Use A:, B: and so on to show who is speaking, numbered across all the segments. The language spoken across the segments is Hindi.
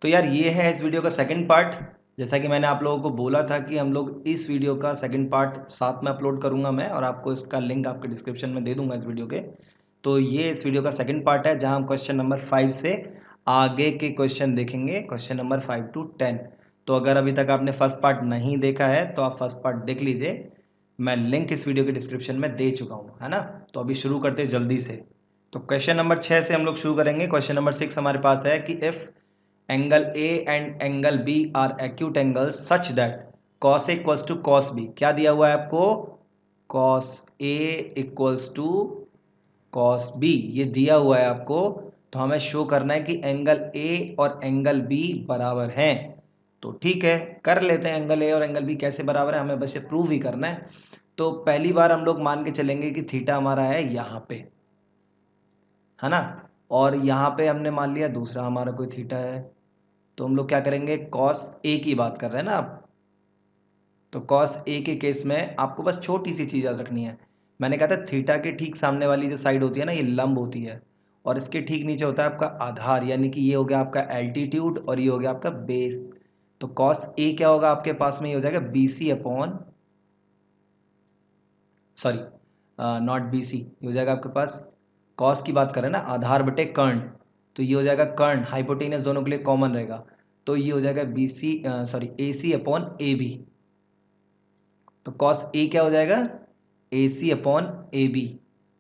A: तो यार ये है इस वीडियो का सेकंड पार्ट। जैसा कि मैंने आप लोगों को बोला था कि हम लोग इस वीडियो का सेकंड पार्ट साथ में अपलोड करूंगा मैं, और आपको इसका लिंक आपके डिस्क्रिप्शन में दे दूंगा इस वीडियो के। तो ये इस वीडियो का सेकंड पार्ट है जहां हम क्वेश्चन नंबर 5 से आगे के क्वेश्चन देखेंगे, क्वेश्चन नंबर 5 to 10। तो अगर अभी तक आपने फर्स्ट पार्ट नहीं देखा है तो आप फर्स्ट पार्ट देख लीजिए, मैं लिंक इस वीडियो के डिस्क्रिप्शन में दे चुका हूँ, है ना। तो अभी शुरू करते हैं जल्दी से। तो क्वेश्चन नंबर 6 से हम लोग शुरू करेंगे। क्वेश्चन नंबर 6 हमारे पास है कि if angle A and angle B are acute angles such that cos A equals to cos B। क्या दिया हुआ है आपको? cos A equals to cos B, ये दिया हुआ है आपको। तो हमें शो करना है कि एंगल A और एंगल B बराबर हैं। तो ठीक है, कर लेते हैं एंगल A और एंगल B कैसे बराबर है, हमें बस ये प्रूव ही करना है। तो पहली बार हम लोग मान के चलेंगे कि थीटा हमारा है यहाँ पे, है ना, और यहाँ पे हमने मान लिया दूसरा हमारा कोई थीटा है। तो हम लोग क्या करेंगे, cos A की बात कर रहे हैं ना आप, तो cos A के केस में आपको बस छोटी सी चीज़ याद रखनी है। मैंने कहा था थीटा के ठीक सामने वाली जो साइड होती है ना, ये लंब होती है, और इसके ठीक नीचे होता है आपका आधार, यानी कि ये हो गया आपका एल्टीट्यूड और ये हो गया आपका बेस। तो cos A क्या होगा आपके पास में, ये हो जाएगा BC upon, sorry not BC, ये हो जाएगा आपके पास, cos की बात करें ना, आधार बटे कर्ण, तो ये हो जाएगा कर्ण हाइपोटेनस दोनों के लिए कॉमन रहेगा। तो ये हो जाएगा BC sorry AC upon AB। तो cos A क्या हो जाएगा, AC अपॉन AB,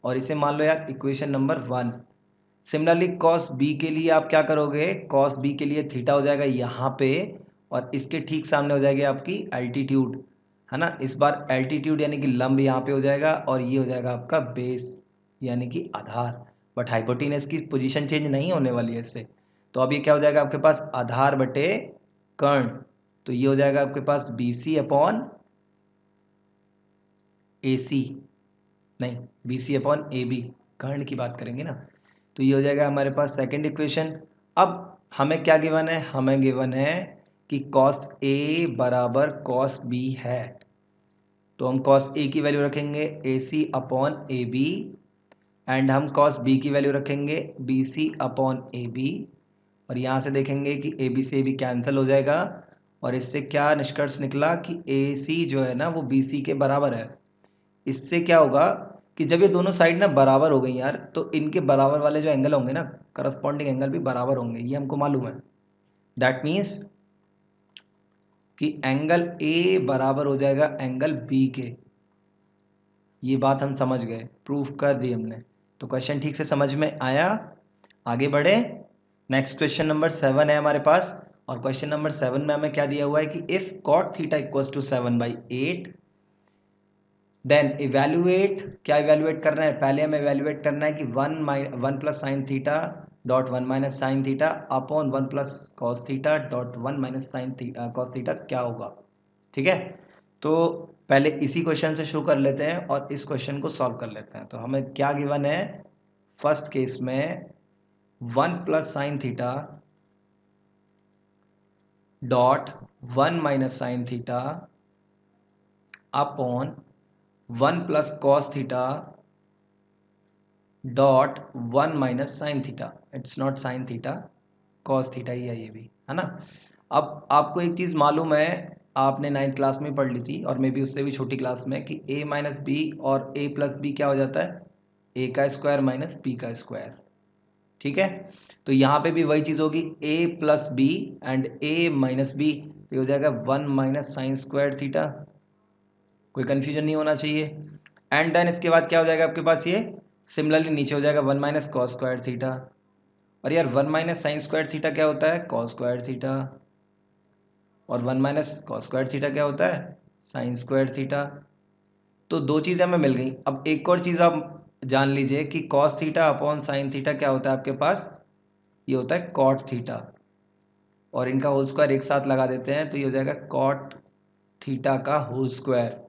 A: और इसे मान लो यार equation number 1। Similarly cos B के लिए आप क्या करोगे, cos B के लिए थीटा हो जाएगा यहाँ पे, और इसके ठीक सामने हो जाएगी आपकी एल्टीट्यूड, है ना। इस बार एल्टीट्यूड यानी कि लंब यहाँ पे हो जाएगा, और ये हो जाएगा आपका बेस यानी कि आधार। बट हाइपोटेनस की पोजीशन चेंज नहीं होने वाली है इससे। तो अब ये क्या हो जाएगा आपके पास, आधार बटे कर्ण। तो ये हो जाएगा आपके पास BC अपॉन AC, नहीं BC अपॉन AB, कर्ण की बात करेंगे ना। तो ये हो जाएगा हमारे पास सेकंड इक्वेशन। अब हमें क्या गिवन है, हमें गिवन है कि cos A बराबर cos B है। तो हम cos A की वैल्यू रखेंगे AC अपॉन AB, एंड हम cos B की वैल्यू रखेंगे BC अपॉन AB, और यहाँ से देखेंगे कि AB से AB कैंसिल हो जाएगा, और इससे क्या निष्कर्ष निकला कि AC जो है ना वो BC के बराबर है। इससे क्या होगा कि जब ये दोनों साइड ना बराबर हो गई यार, तो इनके बराबर वाले जो एंगल होंगे ना, करस्पॉन्डिंग एंगल भी बराबर होंगे, ये हमको मालूम है। दैट मीन्स कि एंगल ए बराबर हो जाएगा एंगल बी के। ये बात हम समझ गए, प्रूफ कर दी हमने। तो क्वेश्चन ठीक से समझ में आया। आगे बढ़े, नेक्स्ट क्वेश्चन नंबर 7 है हमारे पास। और क्वेश्चन नंबर 7 में हमें क्या दिया हुआ है कि if cot theta equals to 7/8, then evaluate, क्या इवेल्युएट करना है, पहले हमें इवेल्युएट करना है कि 1 plus sine theta dot 1 minus sine theta upon 1 plus cos theta dot 1 minus sine cos theta क्या होगा। ठीक है, तो पहले इसी क्वेश्चन से शुरू कर लेते हैं और इस क्वेश्चन को सॉल्व कर लेते हैं। तो हमें क्या गिवन है, फर्स्ट केस में 1 plus sine theta dot 1 minus sine theta upon 1 plus cos theta dot 1 minus sine theta, it's not sine theta, cos theta ही है ये भी, है ना। अब आपको एक चीज़ मालूम है, आपने 9th क्लास में पढ़ ली थी, और मे बी उससे भी छोटी क्लास में, कि a माइनस बी और a प्लस बी क्या हो जाता है, a का स्क्वायर माइनस b का स्क्वायर। ठीक है, तो यहाँ पे भी वही चीज़ होगी, a plus B and a minus B, तो हो जाएगा 1 माइनस साइन स्क्वायर थीटा। कोई कन्फ्यूजन नहीं होना चाहिए। एंड देन इसके बाद क्या हो जाएगा आपके पास, ये सिमिलरली नीचे हो जाएगा 1 माइनस कॉस स्क्वायर थीटा। और यार 1 माइनस साइन स्क्वायर थीटा क्या होता है, कॉस स्क्वायर थीटा, और 1 माइनस कॉस स्क्वायर थीटा क्या होता है, साइन स्क्वायर थीटा। तो दो चीज़ें हमें मिल गई। अब एक और चीज़ आप जान लीजिए कि cos theta upon sine theta क्या होता है आपके पास, ये होता है कॉट थीटा, और इनका होल स्क्वायर एक साथ लगा देते हैं तो ये हो जाएगा कॉट थीटा का होल स्क्वायर।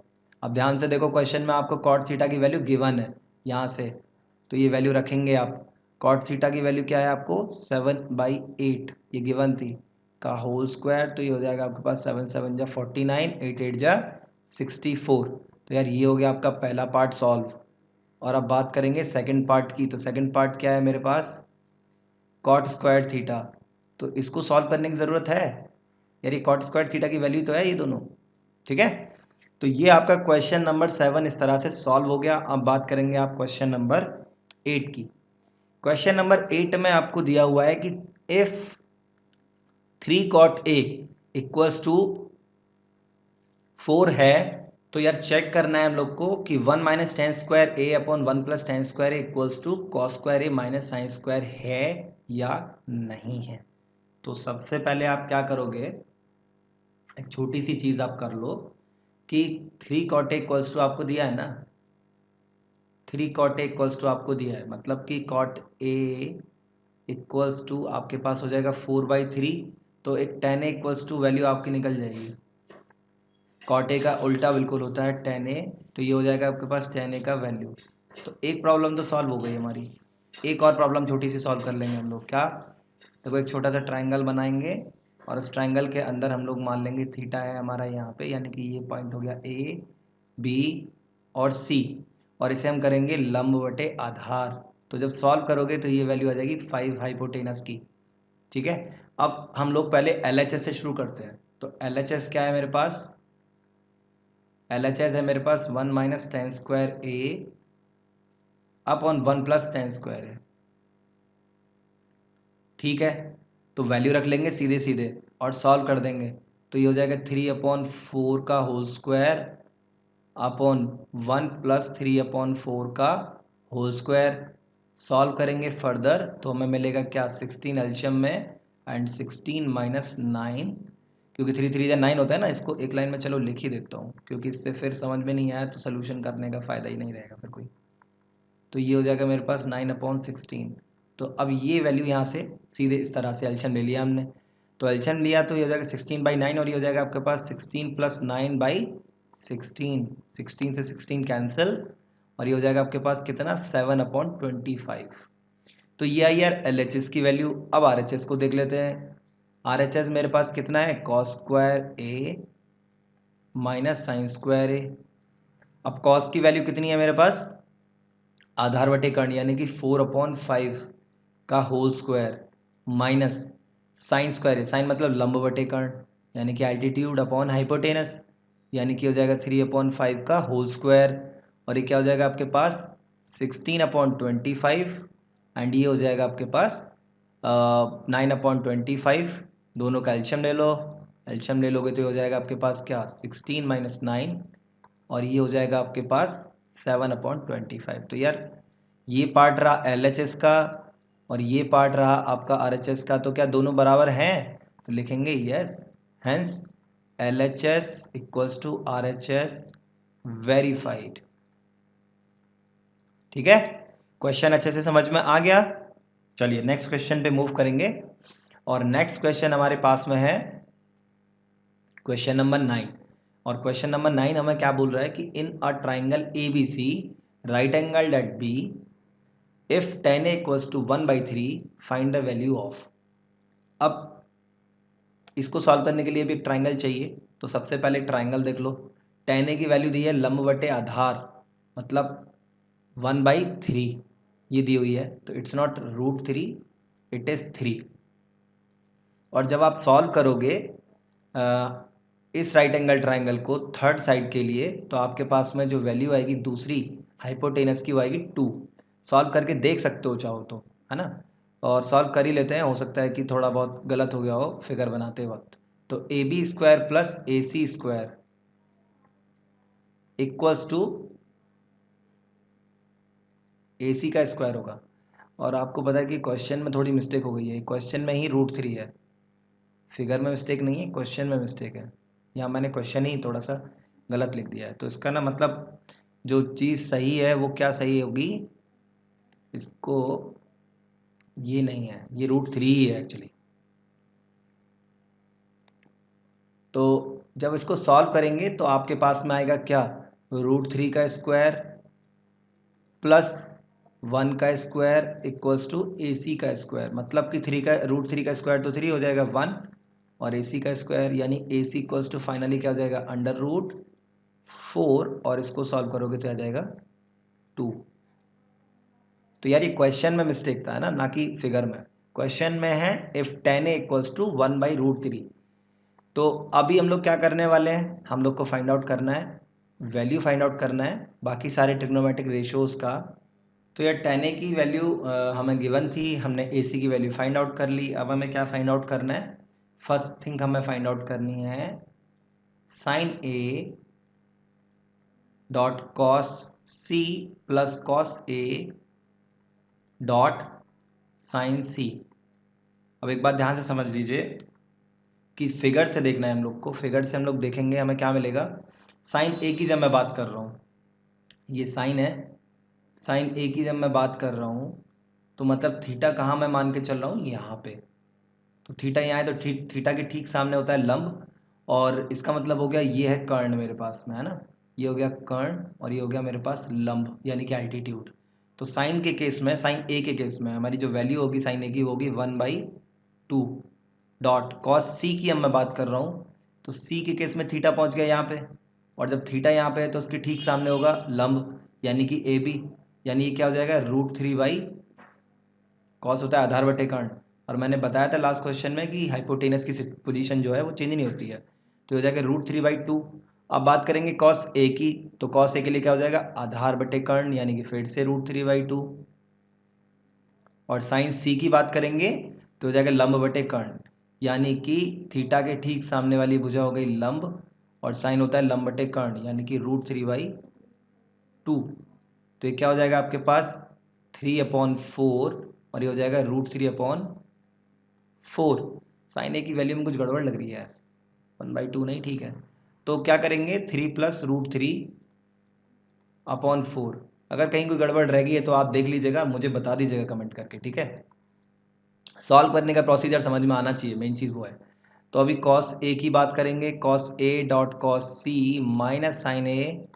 A: अब ध्यान से देखो, क्वेश्चन में आपको कॉट थीटा की वैल्यू गिवन है यहाँ से, तो ये वैल्यू रखेंगे आप। कॉट थीटा की वैल्यू क्या है आपको, 7/8, ये गिवन थी, का होल स्क्वायर, तो ये हो जाएगा आपके पास 7 7 जा 49, 8 8 जा 64। तो यार ये हो गया आपका पहला पार्ट सॉल्व। और अब बात करेंगे सेकंड पार्ट की। तो सेकंड पार्ट क्या है मेरे पास, कॉट स्क्वायर थीटा, तो इसको सॉल्व करने की ज़रूरत है यार, ये कॉट स्क्वायर थीटा की वैल्यू तो है ये दोनों, ठीक है। तो ये आपका क्वेश्चन नंबर 7 इस तरह से सॉल्व हो गया। अब बात करेंगे आप क्वेश्चन नंबर 8 की। क्वेश्चन नंबर 8 में आपको दिया हुआ है कि if 3 cot A equals to 4 है, तो यार चेक करना है हम लोग को कि 1 minus tan square A upon 1 plus tan square A equals to cos square A minus sine square है या नहीं है। तो सबसे पहले आप क्या करोगे, एक छोटी सी चीज़ आप कर लो कि 3 cot A इक्वल्स टू आपको दिया है ना, 3 cot A इक्वल्स टू आपको दिया है, मतलब कि cot A इक्वल्स टू आपके पास हो जाएगा 4/3। तो एक tan A equals to value आपकी निकल जाएगी, cot A का उल्टा बिल्कुल होता है tan A, तो ये हो जाएगा आपके पास tan A का वैल्यू। तो एक प्रॉब्लम तो सॉल्व हो गई हमारी। एक और प्रॉब्लम छोटी सी सॉल्व कर लेंगे हम लोग। क्या, देखो एक छोटा सा ट्राइंगल बनाएंगे और उस ट्राइंगल के अंदर हम लोग मान लेंगे थीटा है हमारा यहाँ पे, यानी कि ये पॉइंट हो गया ए बी और सी, और इसे हम करेंगे लंब बटे आधार। तो जब सॉल्व करोगे तो ये वैल्यू आ जाएगी 5 हाइपोटेनस की, ठीक है। अब हम लोग पहले LHS से शुरू करते हैं। तो LHS क्या है मेरे पास, LHS है मेरे पास 1 minus tan square A upon 1 plus tan square है, ठीक है। तो वैल्यू रख लेंगे सीधे सीधे और सॉल्व कर देंगे। तो ये हो जाएगा 3/4 का होल स्क्वायर अपॉन 1 प्लस 3/4 का होल स्क्वायर। सॉल्व करेंगे फर्दर तो हमें मिलेगा क्या, 16 एल्शियम में एंड 16 माइनस 9, क्योंकि 3 3 या 9 होता है ना। इसको एक लाइन में चलो लिख ही देता हूँ, क्योंकि इससे फिर समझ में नहीं आया तो सोल्यूशन करने का फ़ायदा ही नहीं रहेगा फिर कोई। तो ये हो जाएगा मेरे पास 9/16। तो अब ये वैल्यू यहाँ से सीधे इस तरह से एल्शियम ले लिया हमने। तो एल्शियम लिया तो ये हो जाएगा 16/9, और ये हो जाएगा आपके पास 16 प्लस 9/16, 16 से 16 कैंसिल, और ये हो जाएगा आपके पास कितना, 7/25। तो ये आई यार LHS की वैल्यू। अब RHS को देख लेते हैं। RHS मेरे पास कितना है, cos square A minus sine square ए। अब कॉस की वैल्यू कितनी है मेरे पास, आधार बटे कर्ण, यानी कि 4/5 का whole square minus sine square है, साइन मतलब लंब बटे कर्ण, यानी कि एल्टीट्यूड अपॉन हाइपोटेनस, यानी कि हो जाएगा 3/5 का होल स्क्वायर, और ये क्या हो जाएगा आपके पास 16/25, एंड ये हो जाएगा आपके पास 9/25। दोनों का एल्शियम ले लो, एल्शियम ले लोगे तो ये हो जाएगा आपके पास क्या, 16 माइनस 9, और ये हो जाएगा आपके पास 7/25। तो यार ये पार्ट रहा LHS का और ये पार्ट रहा आपका RHS का, तो क्या दोनों बराबर हैं, तो लिखेंगे yes, hence LHS equals to RHS verified, ठीक है। क्वेश्चन अच्छे से समझ में आ गया। चलिए नेक्स्ट क्वेश्चन पे मूव करेंगे, और नेक्स्ट क्वेश्चन हमारे पास में है क्वेश्चन नंबर 9। और क्वेश्चन नंबर 9 हमें क्या बोल रहा है कि in a triangle ABC right angled at B if tan A equals to 1/3 find the value of. अब इसको सॉल्व करने के लिए भी एक ट्राइंगल चाहिए, तो सबसे पहले ट्राइंगल देख लो। tan A की वैल्यू दी है लंब बटे आधार, मतलब 1/3 ये दी हुई है, तो इट्स नॉट √3, इट इज़ 3। और जब आप सॉल्व करोगे इस राइट एंगल ट्राइंगल को थर्ड साइड के लिए, तो आपके पास में जो वैल्यू आएगी दूसरी हाइपोटेनस की वो आएगी 2। सॉल्व करके देख सकते हो चाहो तो, है ना। और सॉल्व कर ही लेते हैं, हो सकता है कि थोड़ा बहुत गलत हो गया हो फिगर बनाते वक्त। तो AB² plus AC² equals to AC का स्क्वायर होगा। और आपको पता है कि क्वेश्चन में थोड़ी मिस्टेक हो गई है, क्वेश्चन में ही √3 है, फिगर में मिस्टेक नहीं है, क्वेश्चन में मिस्टेक है। यहाँ मैंने क्वेश्चन ही थोड़ा सा गलत लिख दिया है। तो इसका ना मतलब जो चीज़ सही है वो क्या सही होगी, इसको ये नहीं है, ये √3 ही है एक्चुअली। तो जब इसको सॉल्व करेंगे तो आपके पास में आएगा क्या, √3 का स्क्वायर प्लस 1 का स्क्वायर इक्वल्स टू AC का स्क्वायर, मतलब कि √3 का स्क्वायर तो 3 हो जाएगा 1, और AC का स्क्वायर यानी AC इक्वल्स टू फाइनली क्या हो जाएगा, √4, और इसको सॉल्व करोगे तो आ जाएगा 2। तो यार ये क्वेश्चन में मिस्टेक था, है ना कि फिगर में। क्वेश्चन में है if tan a equals to 1/√3। तो अभी हम लोग क्या करने वाले हैं, हम लोग को फाइंड आउट करना है, वैल्यू फाइंड आउट करना है बाकी सारे ट्रिग्नोमेट्रिक रेशियोज का। तो यार tan a की वैल्यू हमें गिवन थी, हमने AC की वैल्यू फाइंड आउट कर ली। अब हमें क्या फाइंड आउट करना है, फर्स्ट थिंग हमें फाइंड आउट करनी है sin a dot cos c plus cos a dot sin c। अब एक बात ध्यान से समझ लीजिए कि फिगर से देखना है हम लोग को, फिगर से हम लोग देखेंगे हमें क्या मिलेगा। साइन ए की जब मैं बात कर रहा हूँ, ये साइन है, साइन ए की जब मैं बात कर रहा हूँ तो मतलब थीटा कहाँ मैं मान के चल रहा हूँ, यहाँ पे। तो थीटा यहाँ है तो थीटा के ठीक सामने होता है लंब, और इसका मतलब हो गया ये है कर्ण मेरे पास में, है ना, ये हो गया कर्ण और ये हो गया मेरे पास लंब यानी कि एल्टीट्यूड। तो साइन के केस में, साइन ए के केस में हमारी जो वैल्यू होगी साइन ए की होगी 1/2 डॉट कॉस सी की अब मैं बात कर रहा हूँ, तो सी के केस में थीटा पहुँच गया यहाँ पे, और जब थीटा यहाँ पे है तो उसके ठीक सामने होगा लंब यानी कि ए बी, यानी ये क्या हो जाएगा √3 कॉस होता है आधार बटे कर्ण। और मैंने बताया था लास्ट क्वेश्चन में कि हाइपोटेनस की पोजीशन जो है वो चेंज नहीं होती है, तो हो जाएगा √3/2। अब बात करेंगे कॉस ए की, तो कॉस ए के लिए क्या हो जाएगा आधार बटे कर्ण यानी कि फिर से √3/2। और साइन सी की बात करेंगे तो हो जाएगा लंब बटे कर्ण यानी कि थीटा के ठीक सामने वाली भुजा हो गई लंब, और साइन होता है लंब बटे कर्ण यानी कि √3/2। तो ये क्या हो जाएगा आपके पास 3/4 और ये हो जाएगा √3/4। साइन ए की वैल्यू में कुछ गड़बड़ लग रही है यार, 1/2 नहीं, ठीक है। तो क्या करेंगे 3 + √3/4। अगर कहीं कोई गड़बड़ रह गई है तो आप देख लीजिएगा, मुझे बता दीजिएगा कमेंट करके, ठीक है। सॉल्व करने का प्रोसीजर समझ में आना चाहिए, मेन चीज़ वो है। तो अभी कॉस ए की बात करेंगे, cos A dot cos C minus sine A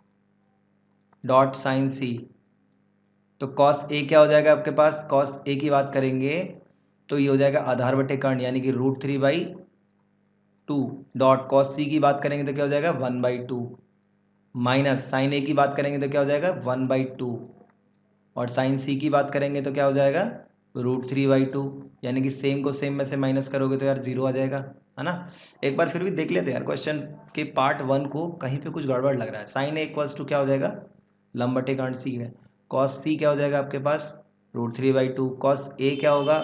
A: dot sine C. तो कॉस ए क्या हो जाएगा आपके पास, कॉस ए की बात करेंगे तो ये हो जाएगा आधार बटे कर्ण यानी कि √3/2 डॉट कॉस सी की बात करेंगे तो क्या हो जाएगा 1/2 माइनस साइन ए की बात करेंगे तो क्या हो जाएगा 1/2 और साइन सी की बात करेंगे तो क्या हो जाएगा √3/2 यानी कि सेम को सेम में से माइनस करोगे तो यार 0 आ जाएगा, है ना। एक बार फिर भी देख लेते हैं यार क्वेश्चन के पार्ट 1 को, कहीं पे कुछ गड़बड़ लग रहा है। साइन ए इक्वल्स टू क्या हो जाएगा लंब बटे कर्ण सी है, कॉस सी क्या हो जाएगा आपके पास √3/2, कॉस ए क्या होगा,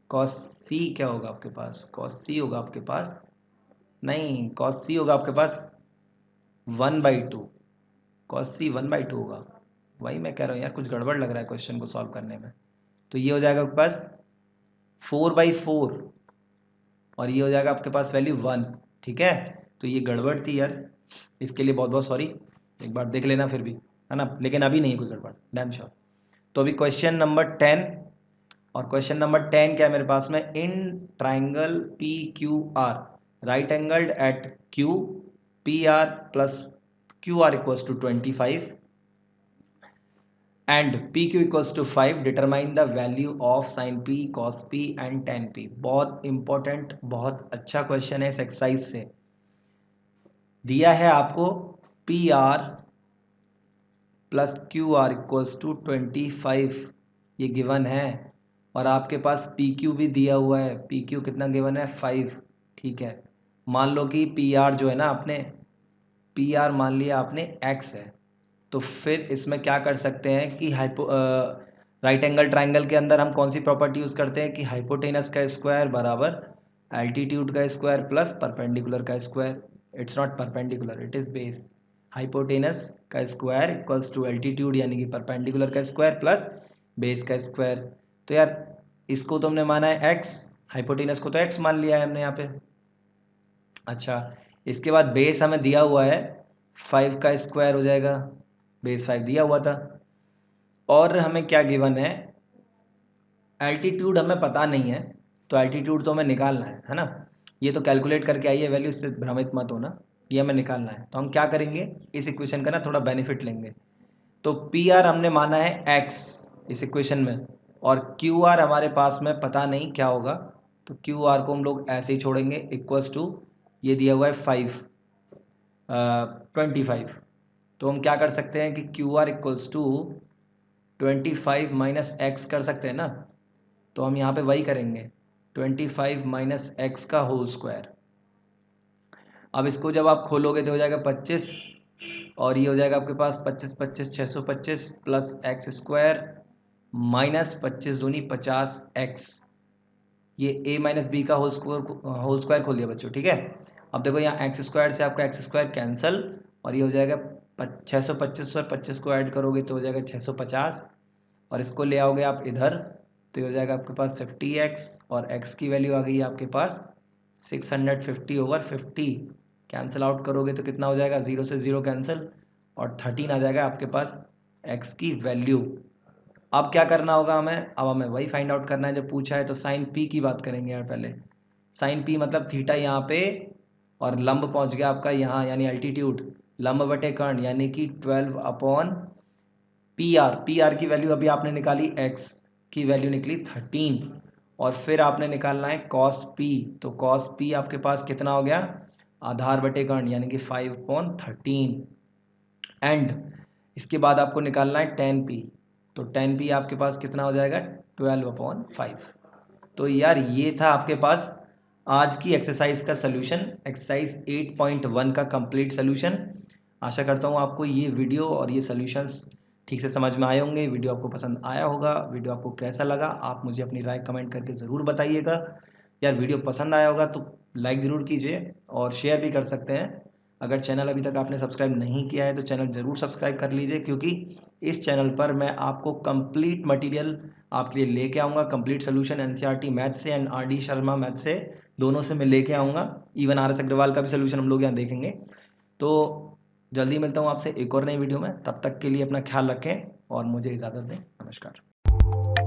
A: कॉस सी क्या होगा आपके पास, कॉस सी होगा आपके पास, नहीं कॉस सी होगा आपके पास 1/2, कॉस सी 1/2 होगा। वही मैं कह रहा हूँ यार कुछ गड़बड़ लग रहा है क्वेश्चन को सॉल्व करने में। तो ये हो जाएगा आपके पास 4/4 और ये हो जाएगा आपके पास वैल्यू 1, ठीक है। तो ये गड़बड़ थी यार, इसके लिए बहुत बहुत सॉरी, एक बार देख लेना फिर भी, है ना, लेकिन अभी नहीं है कोई गड़बड़, डैम श्योर। तो अभी क्वेश्चन नंबर 10, और क्वेश्चन नंबर 10 क्या है मेरे पास में, in triangle PQR right angled at Q PR plus QR equals to 25 and PQ equals to 5 determine the value of sin P cos P and tan P। बहुत इंपॉर्टेंट, बहुत अच्छा क्वेश्चन है इस एक्सरसाइज से। दिया है आपको PR plus QR equals to 25, ये गिवन है, और आपके पास PQ भी दिया हुआ है, PQ कितना गिवन है 5, ठीक है। मान लो कि PR जो है ना आपने, PR मान लिया आपने X है, तो फिर इसमें क्या कर सकते हैं कि राइट एंगल ट्राइंगल के अंदर हम कौन सी प्रॉपर्टी यूज़ करते हैं कि हाइपोटेनस का स्क्वायर बराबर एल्टीट्यूड का स्क्वायर प्लस परपेंडिकुलर का square. It's not perpendicular, it is base. Hypotenuse का स्क्वायर इक्वल्स टू एल्टीट्यूड यानी कि परपेंडिकुलर का स्क्वायर प्लस बेस का स्क्वायर। तो यार इसको तो हमने माना है एक्स, हाइपोटेनस को तो एक्स मान लिया है हमने यहाँ पे। अच्छा, इसके बाद बेस हमें दिया हुआ है 5 का स्क्वायर हो जाएगा, बेस 5 दिया हुआ था, और हमें क्या गिवन है, एल्टीट्यूड हमें पता नहीं है, तो एल्टीट्यूड तो हमें निकालना है ना। ये तो कैलकुलेट करके आई है वैल्यू, इससे भ्रमित मत होना, ये हमें निकालना है। तो हम क्या करेंगे, इस इक्वेशन का ना थोड़ा बेनिफिट लेंगे। तो पी आर हमने माना है एक्स इस इक्वेशन में, और क्यू आर हमारे पास में पता नहीं क्या होगा, तो क्यू आर को हम लोग ऐसे ही छोड़ेंगे इक्वल्स टू, ये दिया हुआ है 25। तो हम क्या कर सकते हैं कि Q R equals to 25 minus x कर सकते हैं ना। तो हम यहाँ पे वही करेंगे 25 माइनस एक्स का होल स्क्वायर। अब इसको जब आप खोलोगे तो हो जाएगा 25 और ये हो जाएगा आपके पास 25 25 625 प्लस एक्स स्क्वायर माइनस 25 दूनी 50 एक्स। ये a माइनस बी का होल स्क्वायर खोल दिया बच्चों, ठीक है। अब देखो यहाँ एक्स स्क्वायर से आपका एक्स स्क्वायर कैंसिल और ये हो जाएगा 625 और 25 को ऐड करोगे तो हो जाएगा 650 और इसको ले आओगे आप इधर तो ये हो जाएगा आपके पास 50x और x की वैल्यू आ गई आपके पास 650 ओवर 50। कैंसिल आउट करोगे तो कितना हो जाएगा, 0 से 0 कैंसिल और 13 आ जाएगा आपके पास x की वैल्यू। अब क्या करना होगा हमें, अब हमें वही फाइंड आउट करना है जो पूछा है। तो साइन पी की बात करेंगे यार पहले। साइन पी मतलब थीटा यहाँ पे और लंब पहुँच गया आपका यहाँ यानी अल्टीट्यूड, लंब बटे कर्ण यानी कि 12 upon P R. P R की वैल्यू अभी आपने निकाली, एक्स की वैल्यू निकली 13 और फिर आपने निकालना है कॉस पी। तो कॉस पी आपके पास कितना हो गया, आधार बटे कर्ण यानी कि 5/13 एंड इसके बाद आपको निकालना है टेन पी। तो टेन पी आपके पास कितना हो जाएगा 12/5। तो यार ये था आपके पास आज की एक्सरसाइज का सलूशन, एक्सरसाइज 8.1 का कंप्लीट सलूशन। आशा करता हूँ आपको ये वीडियो और ये सॉल्यूशंस ठीक से समझ में आए होंगे। वीडियो आपको पसंद आया होगा। वीडियो आपको कैसा लगा आप मुझे अपनी राय कमेंट करके ज़रूर बताइएगा। यार वीडियो पसंद आया होगा तो लाइक ज़रूर कीजिए और शेयर भी कर सकते हैं। अगर चैनल अभी तक आपने सब्सक्राइब नहीं किया है तो चैनल ज़रूर सब्सक्राइब कर लीजिए, क्योंकि इस चैनल पर मैं आपको कंप्लीट मटेरियल आपके लिए लेके आऊँगा। कंप्लीट सोल्यूशन एनसीईआरटी मैथ से एंड आरडी शर्मा मैथ से, दोनों से मैं लेके आऊँगा। इवन आर एस अग्रवाल का भी सोल्यूशन हम लोग यहाँ देखेंगे। तो जल्दी मिलता हूँ आपसे एक और नई वीडियो में। तब तक के लिए अपना ख्याल रखें और मुझे इजाज़त दें। नमस्कार।